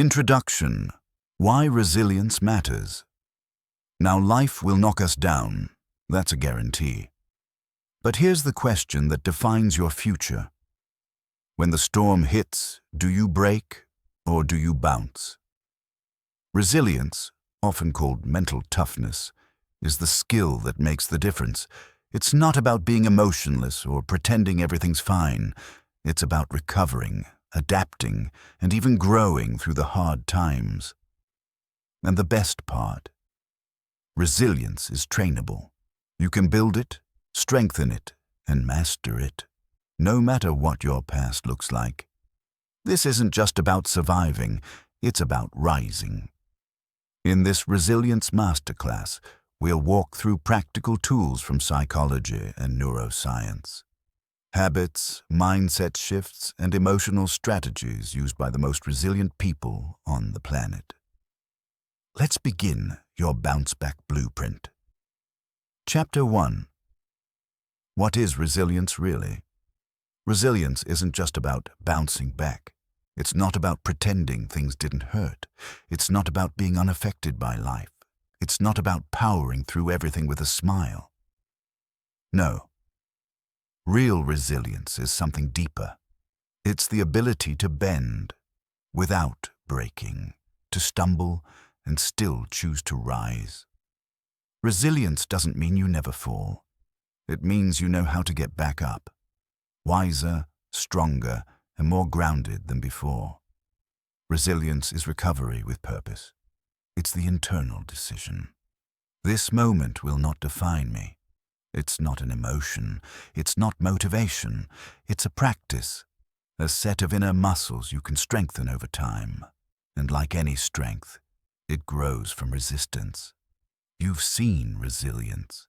Introduction: Why Resilience Matters. Now, life will knock us down, that's a guarantee. But here's the question that defines your future. When the storm hits, do you break or do you bounce? Resilience, often called mental toughness, is the skill that makes the difference. It's not about being emotionless or pretending everything's fine. It's about recovering, adapting, and even growing through the hard times. And the best part: resilience is trainable. You can build it, strengthen it, and master it, no matter what your past looks like. This isn't just about surviving, it's about rising. In this Resilience Masterclass, we'll walk through practical tools from psychology and neuroscience. Habits, mindset shifts, and emotional strategies used by the most resilient people on the planet. Let's begin your bounce-back blueprint. Chapter 1. What is resilience really? Resilience isn't just about bouncing back. It's not about pretending things didn't hurt. It's not about being unaffected by life. It's not about powering through everything with a smile. No. Real resilience is something deeper. It's the ability to bend without breaking, to stumble and still choose to rise. Resilience doesn't mean you never fall. It means you know how to get back up, wiser, stronger, and more grounded than before. Resilience is recovery with purpose. It's the internal decision. This moment will not define me. It's not an emotion. It's not motivation. It's a practice, a set of inner muscles you can strengthen over time. And like any strength, it grows from resistance. You've seen resilience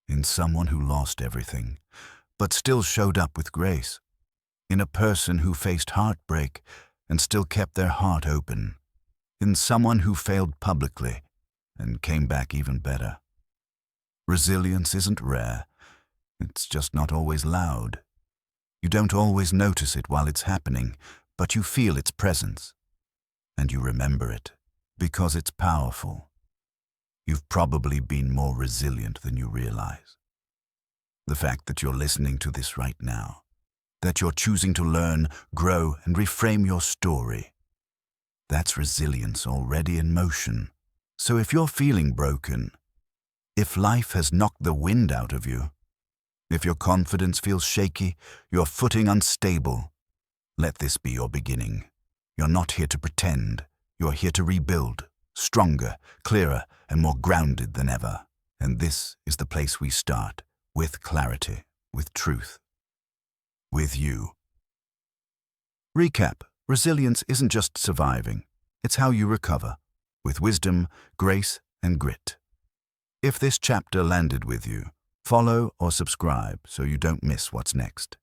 in someone who lost everything, but still showed up with grace. In a person who faced heartbreak and still kept their heart open. In someone who failed publicly and came back even better. Resilience isn't rare. It's just not always loud. You don't always notice it while it's happening, but you feel its presence. And you remember it because it's powerful. You've probably been more resilient than you realize. The fact that you're listening to this right now, that you're choosing to learn, grow, and reframe your story, that's resilience already in motion. So if you're feeling broken, if life has knocked the wind out of you, if your confidence feels shaky, your footing unstable, let this be your beginning. You're not here to pretend. You're here to rebuild, stronger, clearer, and more grounded than ever. And this is the place we start, with clarity, with truth, with you. Recap: resilience isn't just surviving. It's how you recover, with wisdom, grace, and grit. If this chapter landed with you, follow or subscribe so you don't miss what's next.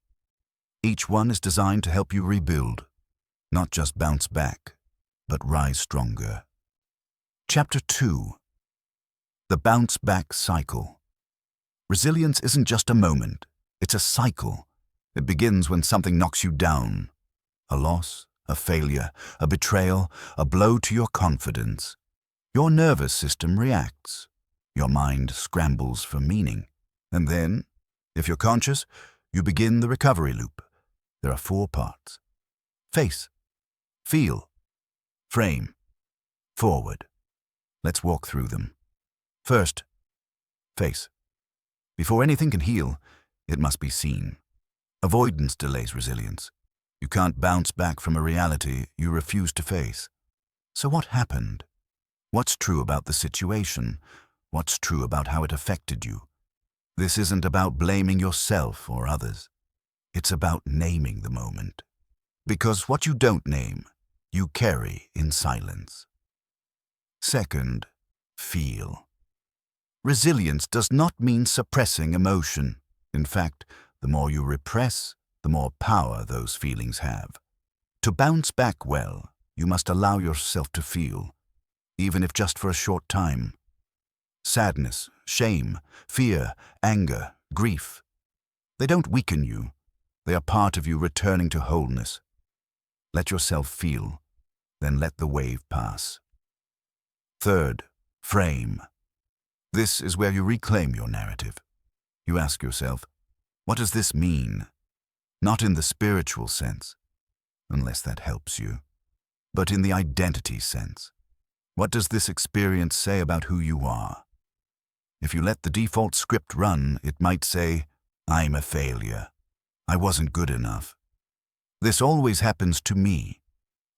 Each one is designed to help you rebuild, not just bounce back, but rise stronger. Chapter 2. The Bounce Back Cycle. Resilience isn't just a moment, it's a cycle. It begins when something knocks you down. A loss, a failure, a betrayal, a blow to your confidence. Your nervous system reacts. Your mind scrambles for meaning. And then, if you're conscious, you begin the recovery loop. There are 4 parts. Face, feel, frame, forward. Let's walk through them. First, face. Before anything can heal, it must be seen. Avoidance delays resilience. You can't bounce back from a reality you refuse to face. So what happened? What's true about the situation? What's true about how it affected you? This isn't about blaming yourself or others. It's about naming the moment. Because what you don't name, you carry in silence. Second, feel. Resilience does not mean suppressing emotion. In fact, the more you repress, the more power those feelings have. To bounce back well, you must allow yourself to feel, even if just for a short time. Sadness, shame, fear, anger, grief. They don't weaken you. They are part of you returning to wholeness. Let yourself feel. then let the wave pass. Third, frame. This is where you reclaim your narrative. You ask yourself, what does this mean? Not in the spiritual sense, unless that helps you, but in the identity sense. What does this experience say about who you are? If you let the default script run, it might say, I'm a failure. I wasn't good enough. This always happens to me.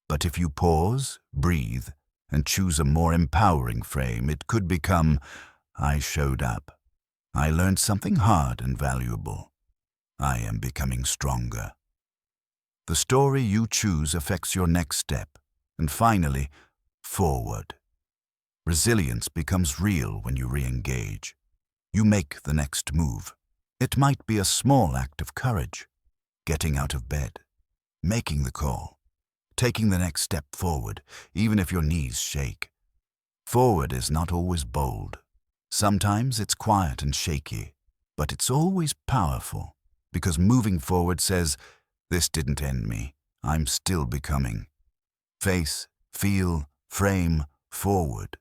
But if you pause, breathe, and choose a more empowering frame, it could become, I showed up. I learned something hard and valuable. I am becoming stronger. The story you choose affects your next step. And finally, forward. Resilience becomes real when you re-engage. You make the next move. It might be a small act of courage, getting out of bed, making the call, taking the next step forward, even if your knees shake. Forward is not always bold. Sometimes it's quiet and shaky, but it's always powerful, because moving forward says, this didn't end me. I'm still becoming. Face, feel, frame, forward.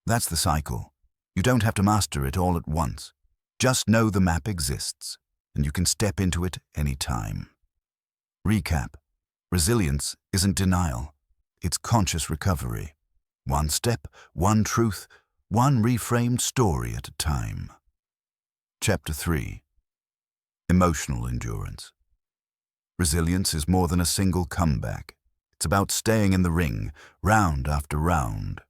That's the cycle. You don't have to master it all at once. Just know the map exists, and you can step into it any time. Recap. Resilience isn't denial. It's conscious recovery. One step, one truth, one reframed story at a time. Chapter 3. Emotional endurance. Resilience is more than a single comeback. It's about staying in the ring, round after round,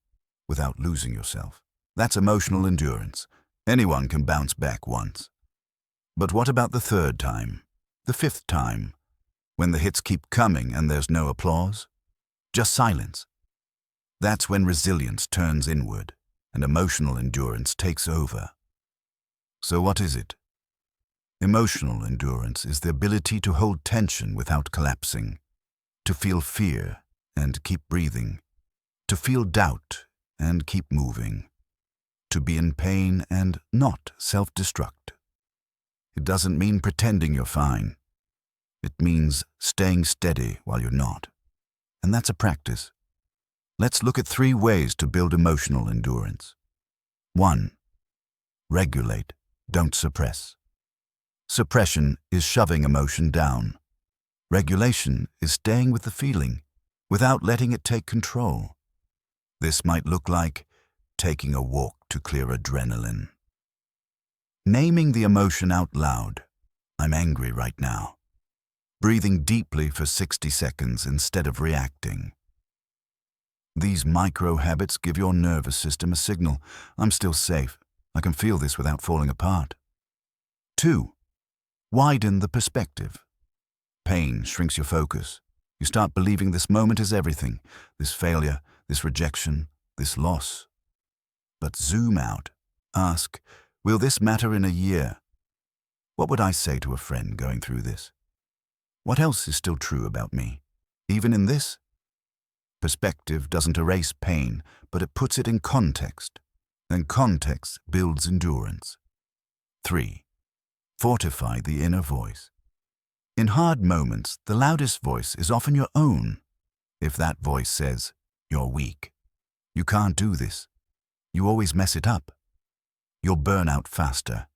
without losing yourself. That's emotional endurance. Anyone can bounce back once. But what about the third time? The fifth time? When the hits keep coming and there's no applause? Just silence. That's when resilience turns inward and emotional endurance takes over. So what is it? Emotional endurance is the ability to hold tension without collapsing, to feel fear and keep breathing, to feel doubt and keep moving, to be in pain and not self-destruct. It doesn't mean pretending you're fine. It means staying steady while you're not. And that's a practice. Let's look at 3 ways to build emotional endurance. 1. Regulate, don't suppress. Suppression is shoving emotion down. Regulation is staying with the feeling without letting it take control. This might look like taking a walk to clear adrenaline. Naming the emotion out loud. I'm angry right now. Breathing deeply for 60 seconds instead of reacting. These micro habits give your nervous system a signal. I'm still safe. I can feel this without falling apart. 2. Widen the perspective. Pain shrinks your focus. You start believing this moment is everything, this failure, this rejection, this loss. But zoom out. Ask, will this matter in a year? What would I say to a friend going through this? What else is still true about me, even in this? Perspective doesn't erase pain, but it puts it in context. And context builds endurance. 3. Fortify the inner voice. In hard moments, the loudest voice is often your own. If that voice says, you're weak, you can't do this, you always mess it up, you'll burn out faster,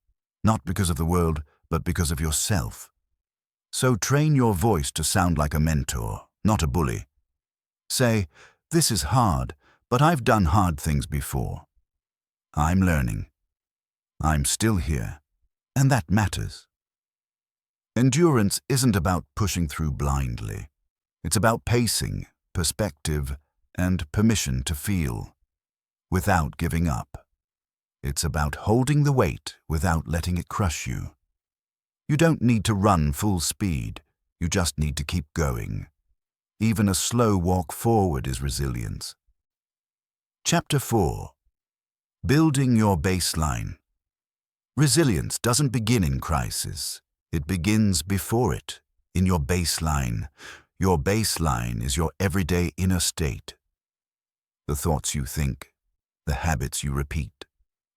not because of the world, but because of yourself. So train your voice to sound like a mentor, not a bully. Say, this is hard, but I've done hard things before. I'm learning. I'm still here, and that matters. Endurance isn't about pushing through blindly. It's about pacing, perspective, and permission to feel, without giving up. It's about holding the weight without letting it crush you. You don't need to run full speed, you just need to keep going. Even a slow walk forward is resilience. Chapter 4. Building your baseline. Resilience doesn't begin in crisis. It begins before it, in your baseline. Your baseline is your everyday inner state. The thoughts you think, the habits you repeat,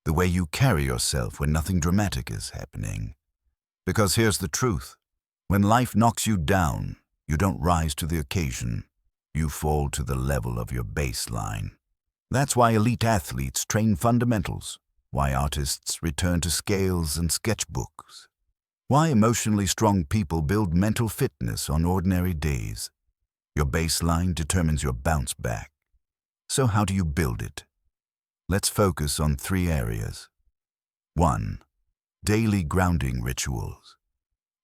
the way you carry yourself when nothing dramatic is happening. Because here's the truth. When life knocks you down, you don't rise to the occasion. You fall to the level of your baseline. That's why elite athletes train fundamentals, why artists return to scales and sketchbooks, why emotionally strong people build mental fitness on ordinary days. Your baseline determines your bounce back. So how do you build it? Let's focus on 3 areas. 1. Daily grounding rituals.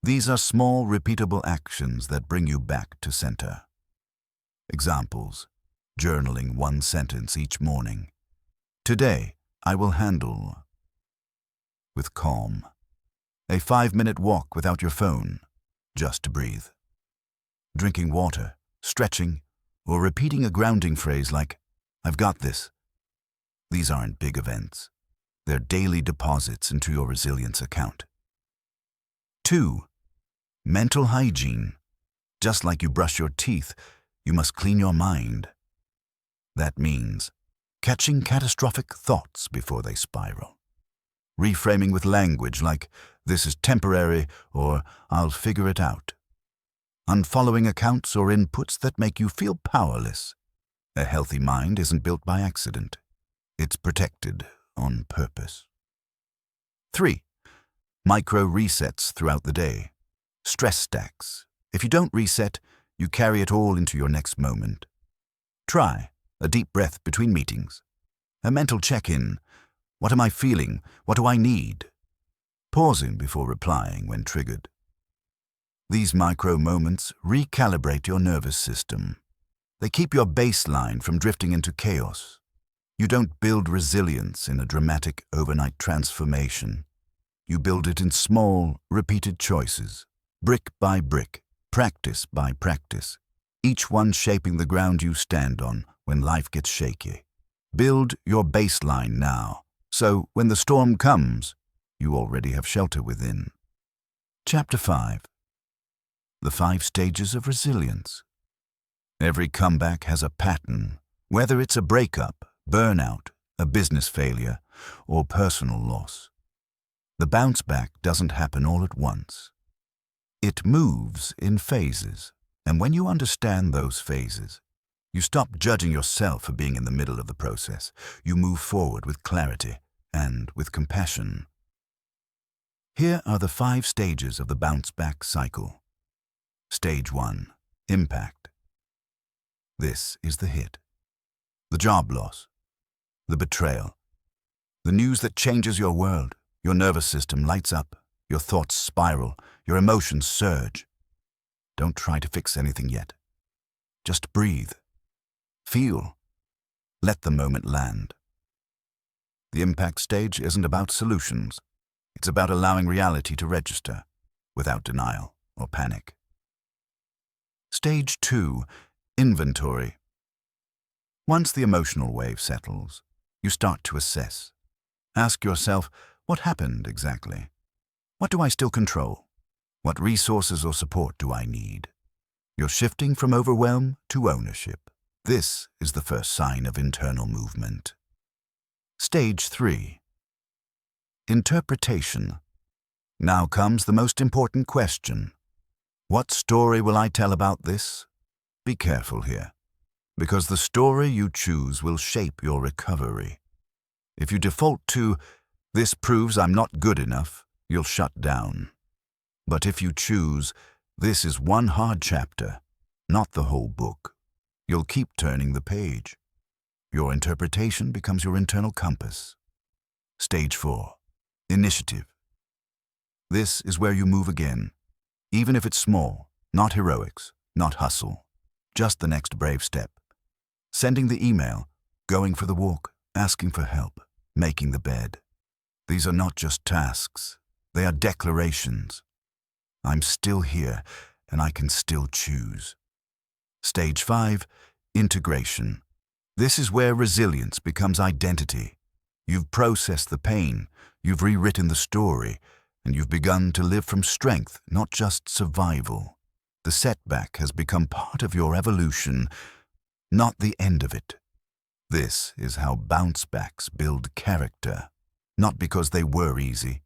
These are small, repeatable actions that bring you back to center. Examples: journaling 1 sentence each morning. Today, I will handle with calm. A 5-minute walk without your phone, just to breathe. Drinking water, stretching, or repeating a grounding phrase like, "I've got this." These aren't big events. They're daily deposits into your resilience account. 2. Mental hygiene. Just like you brush your teeth, you must clean your mind. That means catching catastrophic thoughts before they spiral. Reframing with language like, "This is temporary," or "I'll figure it out." Unfollowing accounts or inputs that make you feel powerless. A healthy mind isn't built by accident. It's protected on purpose. 3. Micro resets throughout the day. Stress stacks. If you don't reset, you carry it all into your next moment. Try a deep breath between meetings. A mental check-in. What am I feeling? What do I need? Pausing before replying when triggered. These micro moments recalibrate your nervous system. They keep your baseline from drifting into chaos. You don't build resilience in a dramatic overnight transformation. You build it in small, repeated choices, brick by brick, practice by practice, each one shaping the ground you stand on when life gets shaky. Build your baseline now, so when the storm comes, you already have shelter within. Chapter 5. The 5 stages of resilience. Every comeback has a pattern, whether it's a breakup, burnout, a business failure, or personal loss. The bounce back doesn't happen all at once. It moves in phases, and when you understand those phases, you stop judging yourself for being in the middle of the process. You move forward with clarity and with compassion. Here are the 5 stages of the bounce back cycle. Stage 1. Impact. This is the hit. The job loss. The betrayal. The news that changes your world. Your nervous system lights up. Your thoughts spiral. Your emotions surge. Don't try to fix anything yet. Just breathe. Feel. Let the moment land. The impact stage isn't about solutions. It's about allowing reality to register, without denial or panic. Stage 2. Inventory. Once the emotional wave settles, you start to assess. Ask yourself, what happened exactly? What do I still control? What resources or support do I need? You're shifting from overwhelm to ownership. This is the first sign of internal movement. Stage 3. Interpretation. Now comes the most important question. What story will I tell about this? Be careful here, because the story you choose will shape your recovery. If you default to, "This proves I'm not good enough," you'll shut down. But if you choose, "This is one hard chapter, not the whole book," you'll keep turning the page. Your interpretation becomes your internal compass. Stage 4. Initiative. This is where you move again, even if it's small, not heroics, not hustle, just the next brave step. Sending the email, going for the walk, asking for help, making the bed. These are not just tasks, they are declarations. I'm still here, and I can still choose. Stage 5. Integration. This is where resilience becomes identity. You've processed the pain, you've rewritten the story, and you've begun to live from strength, not just survival. The setback has become part of your evolution, not the end of it. This is how bounce backs build character, not because they were easy,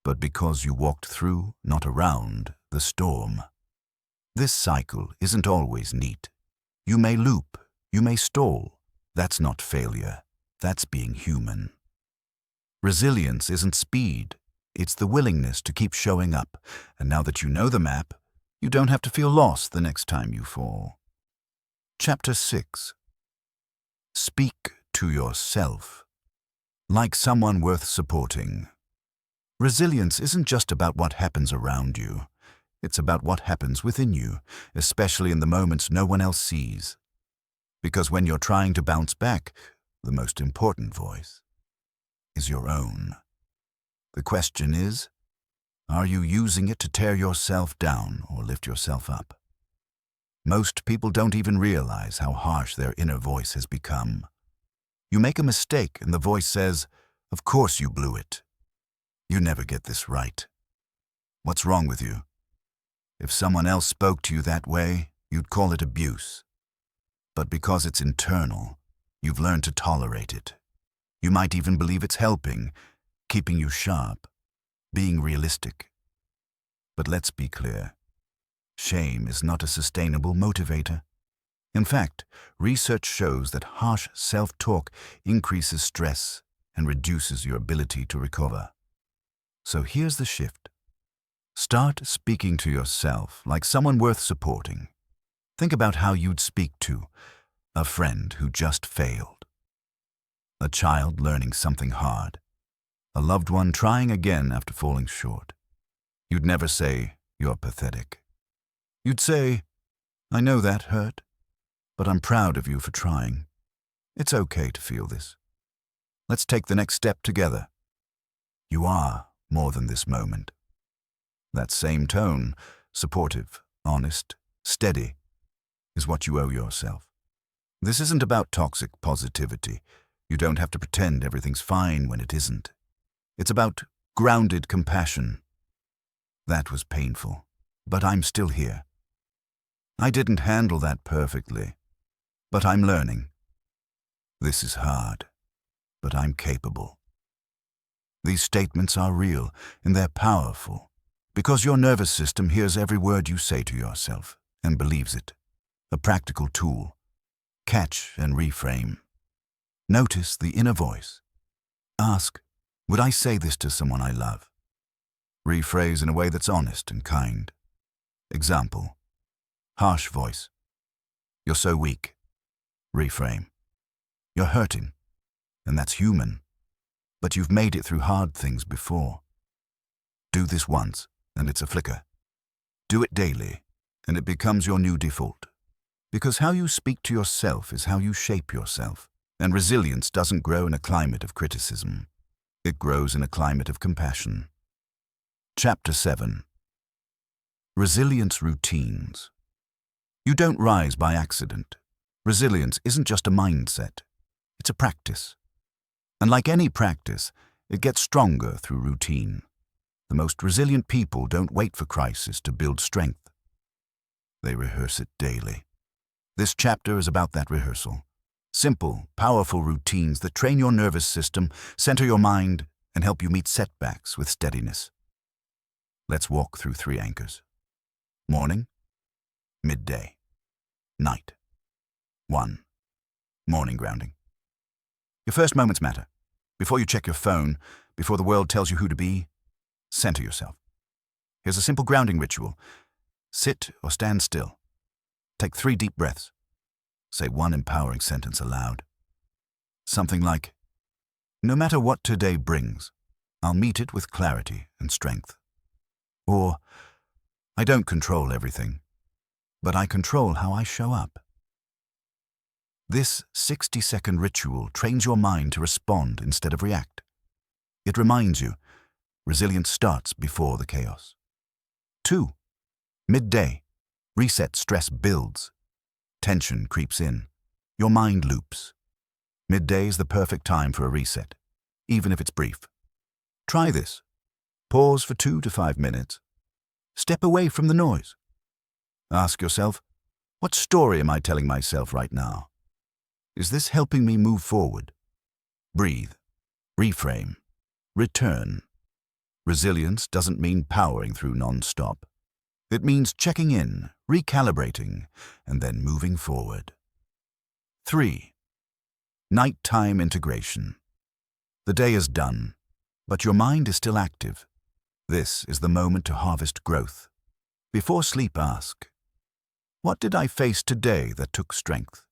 but because you walked through, not around, the storm. This cycle isn't always neat. You may loop, you may stall. That's not failure. That's being human. Resilience isn't speed. It's the willingness to keep showing up. And now that you know the map, you don't have to feel lost the next time you fall. Chapter 6. Speak to yourself. Like someone worth supporting. Resilience isn't just about what happens around you. It's about what happens within you, especially in the moments no one else sees. Because when you're trying to bounce back, the most important voice is your own. The question is, are you using it to tear yourself down or lift yourself up? Most people don't even realize how harsh their inner voice has become. You make a mistake and the voice says, "Of course you blew it. You never get this right. What's wrong with you?" If someone else spoke to you that way, you'd call it abuse. But because it's internal, you've learned to tolerate it. You might even believe it's helping, keeping you sharp, being realistic. But let's be clear. Shame is not a sustainable motivator. In fact, research shows that harsh self-talk increases stress and reduces your ability to recover. So here's the shift. Start speaking to yourself like someone worth supporting. Think about how you'd speak to a friend who just failed, a child learning something hard, a loved one trying again after falling short. You'd never say, "You're pathetic." You'd say, "I know that hurt, but I'm proud of you for trying. It's okay to feel this. Let's take the next step together. You are more than this moment." That same tone, supportive, honest, steady, is what you owe yourself. This isn't about toxic positivity. You don't have to pretend everything's fine when it isn't. It's about grounded compassion. That was painful, but I'm still here. I didn't handle that perfectly, but I'm learning. This is hard, but I'm capable. These statements are real and they're powerful. Because your nervous system hears every word you say to yourself and believes it. A practical tool. Catch and reframe. Notice the inner voice. Ask, would I say this to someone I love? Rephrase in a way that's honest and kind. Example. Harsh voice. You're so weak. Reframe. You're hurting, and that's human. But you've made it through hard things before. Do this once, and it's a flicker. Do it daily, and it becomes your new default. Because how you speak to yourself is how you shape yourself. And resilience doesn't grow in a climate of criticism. It grows in a climate of compassion. Chapter 7. Resilience routines. You don't rise by accident. Resilience isn't just a mindset. It's a practice. And like any practice, it gets stronger through routine. The most resilient people don't wait for crisis to build strength. They rehearse it daily. This chapter is about that rehearsal. Simple, powerful routines that train your nervous system, center your mind, and help you meet setbacks with steadiness. Let's walk through 3 anchors. Morning, midday, night. 1. Morning grounding. Your first moments matter. Before you check your phone, before the world tells you who to be, center yourself. Here's a simple grounding ritual. Sit or stand still. Take 3 deep breaths. Say one empowering sentence aloud. Something like, "No matter what today brings, I'll meet it with clarity and strength." Or, "I don't control everything, but I control how I show up." This 60-second ritual trains your mind to respond instead of react. It reminds you, resilience starts before the chaos. 2. Midday. Reset stress builds. Tension creeps in. Your mind loops. Midday is the perfect time for a reset, even if it's brief. Try this. Pause for 2 to 5 minutes. Step away from the noise. Ask yourself, what story am I telling myself right now? Is this helping me move forward? Breathe. Reframe. Return. Resilience doesn't mean powering through non-stop. It means checking in, recalibrating, and then moving forward. 3. Nighttime integration. The day is done, but your mind is still active. This is the moment to harvest growth. Before sleep, ask, what did I face today that took strength?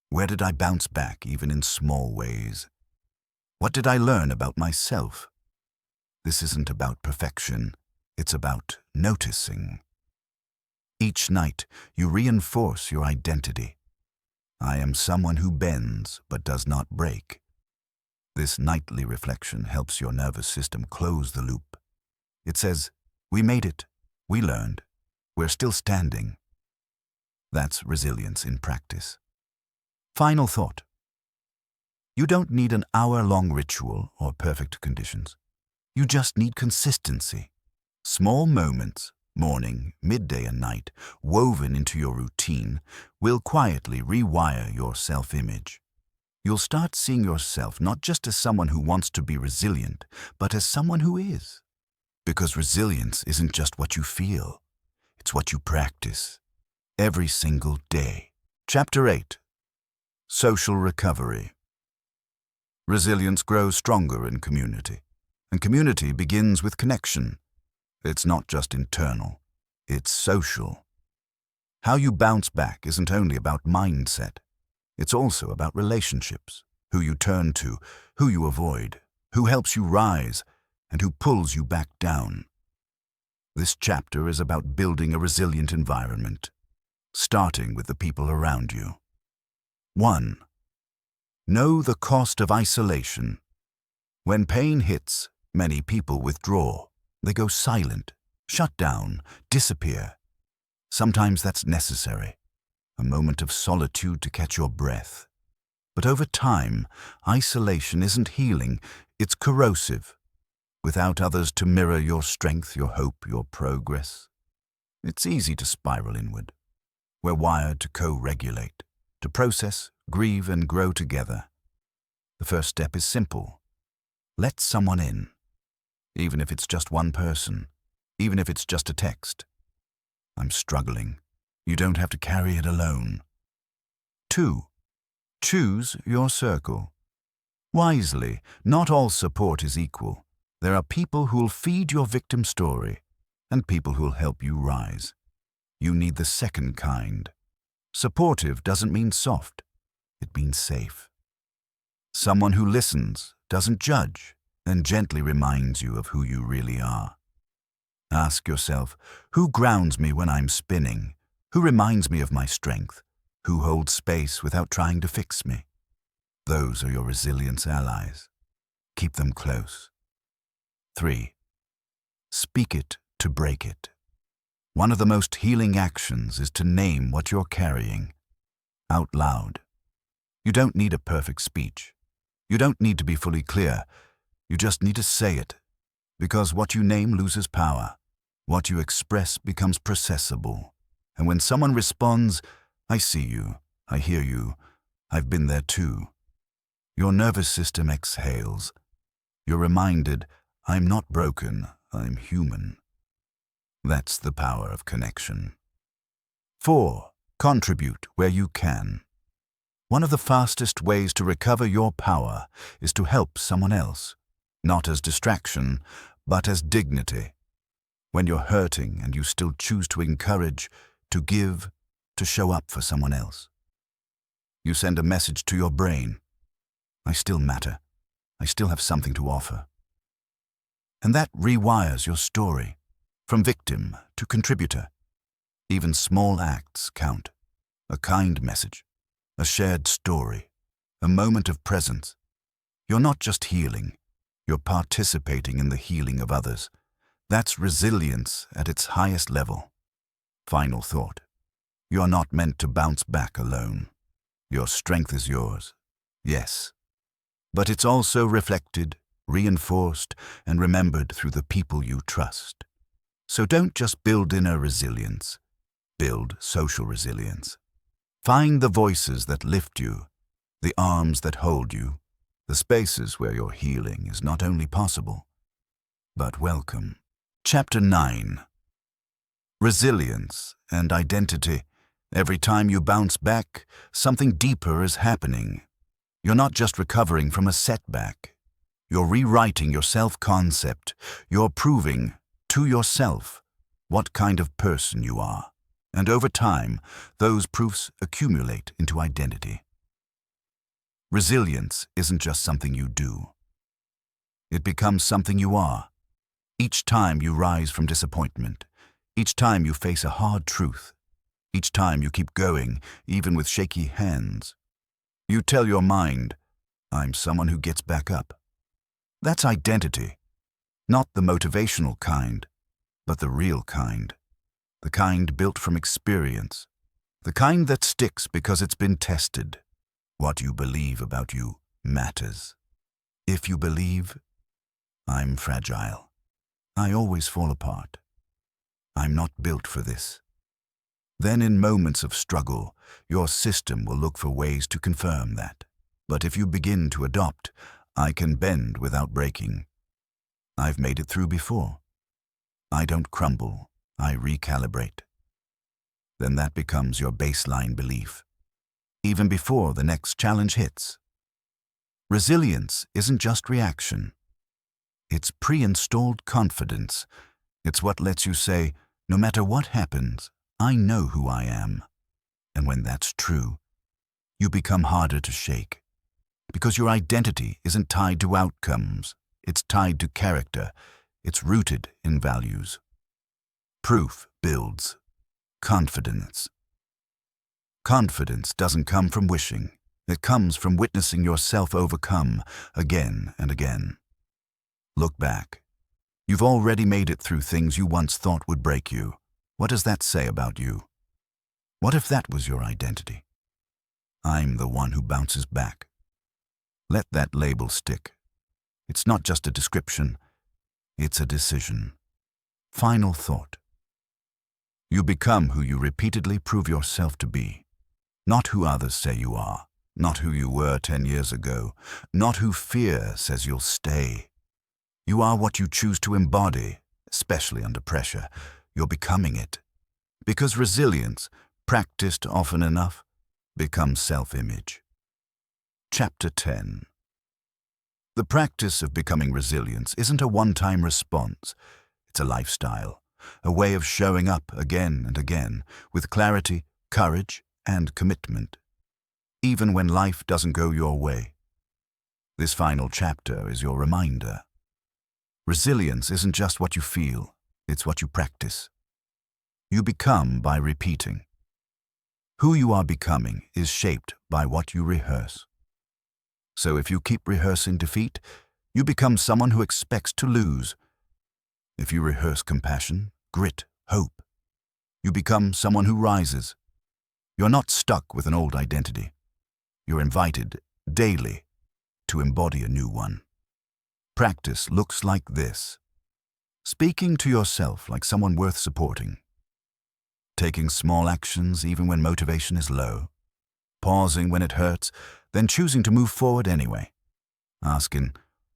Where did I bounce back, even in small ways? What did I learn about myself? This isn't about perfection, it's about noticing. Each night, you reinforce your identity. I am someone who bends but does not break. This nightly reflection helps your nervous system close the loop. It says, we made it, we learned, we're still standing. That's resilience in practice. Final thought. You don't need an hour-long ritual or perfect conditions. You just need consistency. Small moments, morning, midday and night, woven into your routine, will quietly rewire your self-image. You'll start seeing yourself not just as someone who wants to be resilient, but as someone who is. Because resilience isn't just what you feel, it's what you practice every single day. Chapter 8. Social recovery. Resilience grows stronger in community, and community begins with connection. It's not just internal, it's social. How you bounce back isn't only about mindset, it's also about relationships, who you turn to, who you avoid, who helps you rise, and who pulls you back down. This chapter is about building a resilient environment, starting with the people around you. 1. Know the cost of isolation. When pain hits, many people withdraw. They go silent, shut down, disappear. Sometimes that's necessary, a moment of solitude to catch your breath. But over time, isolation isn't healing, it's corrosive. Without others to mirror your strength, your hope, your progress, it's easy to spiral inward. We're wired to co-regulate, to process, grieve, and grow together. The first step is simple. Let someone in. Even if it's just one person, even if it's just a text. I'm struggling. You don't have to carry it alone. 2. Choose your circle. Wisely, not all support is equal. There are people who'll feed your victim story, and people who'll help you rise. You need the second kind. Supportive doesn't mean soft, it means safe. Someone who listens, doesn't judge, and gently reminds you of who you really are. Ask yourself, who grounds me when I'm spinning? Who reminds me of my strength? Who holds space without trying to fix me? Those are your resilience allies. Keep them close. 3. Speak it to break it. One of the most healing actions is to name what you're carrying, out loud. You don't need a perfect speech. You don't need to be fully clear. You just need to say it, because what you name loses power. What you express becomes processable. And when someone responds, I see you, I hear you, I've been there too, your nervous system exhales. You're reminded, I'm not broken, I'm human. That's the power of connection. 4. Contribute where you can. One of the fastest ways to recover your power is to help someone else, not as distraction, but as dignity. When you're hurting and you still choose to encourage, to give, to show up for someone else. You send a message to your brain. I still matter. I still have something to offer. And that rewires your story, from victim to contributor. Even small acts count. A kind message, a shared story, a moment of presence. You're not just healing, you're participating in the healing of others. That's resilience at its highest level. Final thought. You're not meant to bounce back alone. Your strength is yours, yes. But it's also reflected, reinforced, and remembered through the people you trust. So don't just build inner resilience, build social resilience. Find the voices that lift you, the arms that hold you, the spaces where your healing is not only possible, but welcome. Chapter 9. Resilience and Identity. Every time you bounce back, something deeper is happening. You're not just recovering from a setback. You're rewriting your self-concept. You're proving to yourself what kind of person you are. And over time, those proofs accumulate into identity. Resilience isn't just something you do. It becomes something you are. Each time you rise from disappointment, each time you face a hard truth, each time you keep going, even with shaky hands, you tell your mind, I'm someone who gets back up. That's identity. Not the motivational kind, but the real kind. The kind built from experience. The kind that sticks because it's been tested. What you believe about you matters. If you believe, I'm fragile. I always fall apart. I'm not built for this. Then in moments of struggle, your system will look for ways to confirm that. But if you begin to adopt, I can bend without breaking. I've made it through before. I don't crumble, I recalibrate. Then that becomes your baseline belief, even before the next challenge hits. Resilience isn't just reaction. It's pre-installed confidence. It's what lets you say, no matter what happens, I know who I am. And when that's true, you become harder to shake. Because your identity isn't tied to outcomes. It's tied to character. It's rooted in values. Proof builds confidence. Confidence doesn't come from wishing. It comes from witnessing yourself overcome again and again. Look back. You've already made it through things you once thought would break you. What does that say about you? What if that was your identity? I'm the one who bounces back. Let that label stick. It's not just a description, it's a decision. Final thought. You become who you repeatedly prove yourself to be. Not who others say you are, not who you were 10 years ago, not who fear says you'll stay. You are what you choose to embody, especially under pressure. You're becoming it. Because resilience, practiced often enough, becomes self-image. Chapter 10. The practice of becoming resilient isn't a one-time response. It's a lifestyle, a way of showing up again and again with clarity, courage, and commitment, even when life doesn't go your way. This final chapter is your reminder. Resilience isn't just what you feel, it's what you practice. You become by repeating. Who you are becoming is shaped by what you rehearse. So if you keep rehearsing defeat, you become someone who expects to lose. If you rehearse compassion, grit, hope, you become someone who rises. You're not stuck with an old identity. You're invited daily to embody a new one. Practice looks like this. Speaking to yourself like someone worth supporting. Taking small actions even when motivation is low. Pausing when it hurts, then choosing to move forward anyway. Asking,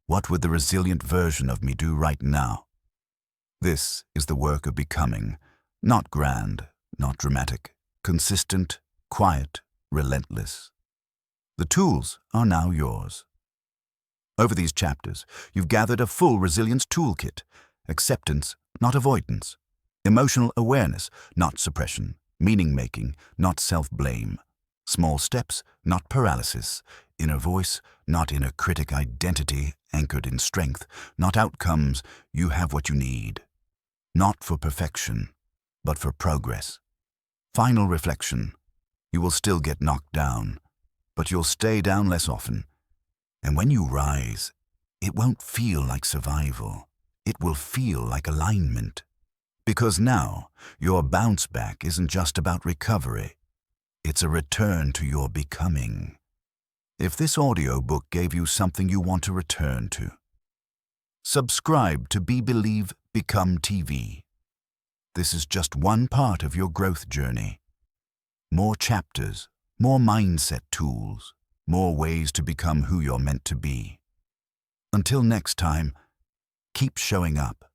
what would the resilient version of me do right now? This is the work of becoming, not grand, not dramatic, consistent, quiet, relentless. The tools are now yours. Over these chapters, you've gathered a full resilience toolkit. Acceptance, not avoidance. Emotional awareness, not suppression. Meaning-making, not self-blame. Small steps, not paralysis. Inner voice, not inner critic. Identity, anchored in strength, not outcomes. You have what you need. Not for perfection, but for progress. Final reflection. You will still get knocked down, but you'll stay down less often. And when you rise, it won't feel like survival. It will feel like alignment. Because now, your bounce back isn't just about recovery. It's a return to your becoming. If this audiobook gave you something you want to return to, subscribe to BeBelieveBecome TV. This is just one part of your growth journey. More chapters, more mindset tools, more ways to become who you're meant to be. Until next time, keep showing up.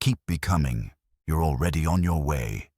Keep becoming. You're already on your way.